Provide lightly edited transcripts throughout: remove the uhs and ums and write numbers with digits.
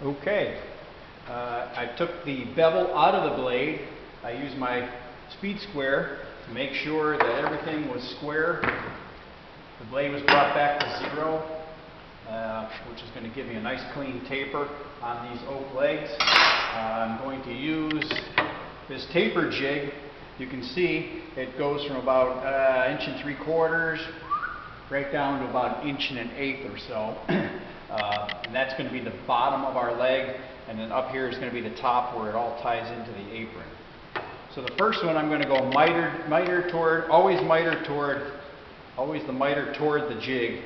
Okay, I took the bevel out of the blade. I used my speed square to make sure that everything was square. The blade was brought back to 0, which is going to give me a nice clean taper on these oak legs. I'm going to use this taper jig. You can see it goes from about 1 3/4 inches right down to about 1 1/8 or so. And that's going to be the bottom of our leg, and then up here is going to be the top where it all ties into the apron. So the first one I'm going to go always the miter toward the jig,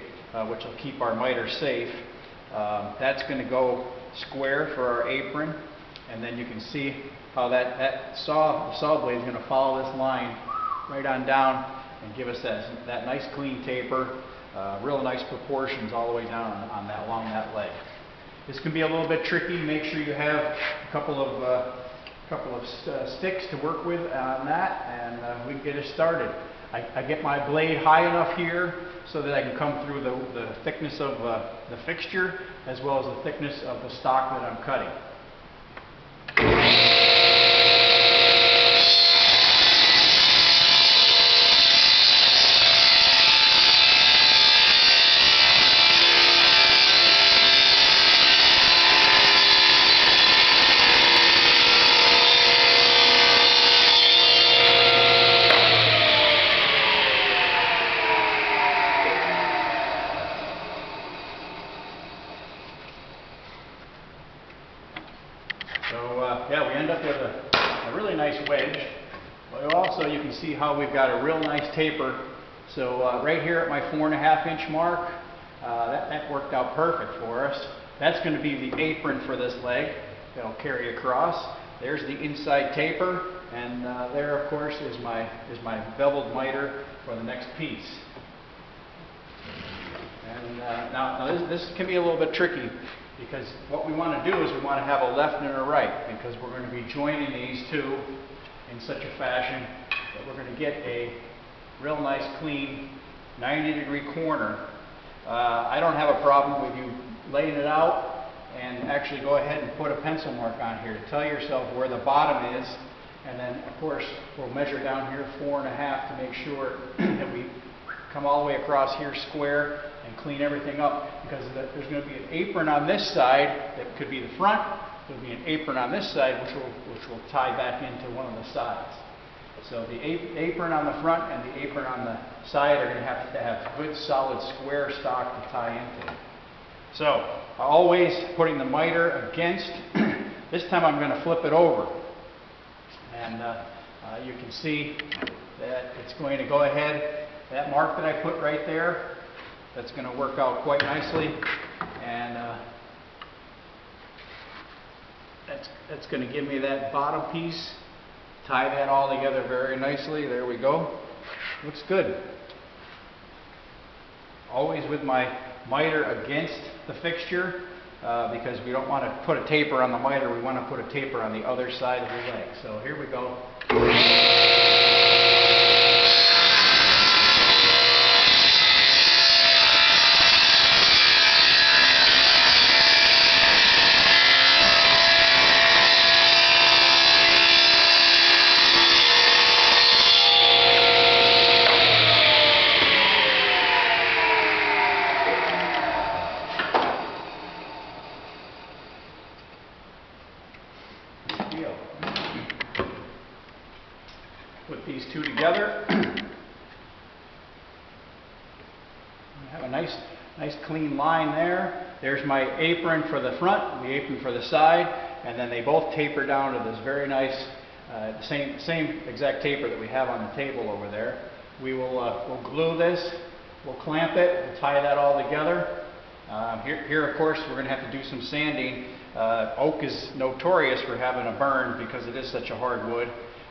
which will keep our miter safe. That's going to go square for our apron, and then you can see how the saw blade is going to follow this line right on down and give us that nice clean taper. Real nice proportions all the way down along that leg. This can be a little bit tricky. Make sure you have a couple of sticks to work with on that, and we can get it started. I get my blade high enough here so that I can come through the thickness of the fixture as well as the thickness of the stock that I'm cutting. So yeah, we end up with a really nice wedge. But also you can see how we've got a real nice taper. So right here at my 4.5-inch mark, that worked out perfect for us. That's going to be the apron for this leg that'll carry across. There's the inside taper, and there of course is my beveled miter for the next piece. And now this can be a little bit tricky, because what we want to do is we want to have a left and a right, because we're going to be joining these two in such a fashion that we're going to get a real nice clean 90-degree corner. I don't have a problem with you laying it out and actually go ahead and put a pencil mark on here to tell yourself where the bottom is, and then of course we'll measure down here 4.5 to make sure that we come all the way across here square and clean everything up, because there's going to be an apron on this side that could be the front. There'll be an apron on this side which will tie back into one of the sides. So the apron on the front and the apron on the side are going to have good solid square stock to tie into. So always putting the miter against. This time I'm going to flip it over, and you can see that it's going to go ahead. That mark that I put right there, that's going to work out quite nicely, and that's going to give me that bottom piece. Tie that all together very nicely. There we go. Looks good. Always with my miter against the fixture, because we don't want to put a taper on the miter. We want to put a taper on the other side of the leg. So here we go. Put these two together. I have a nice clean line there. There's my apron for the front, the apron for the side, and then they both taper down to this very nice, same exact taper that we have on the table over there. We will we'll glue this, we'll clamp it, we'll tie that all together. Here of course we're going to have to do some sanding. Oak is notorious for having a burn because it is such a hard wood.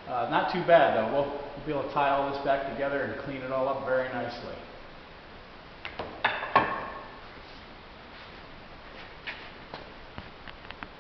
Not too bad though. We'll be able to tie all this back together and clean it all up very nicely.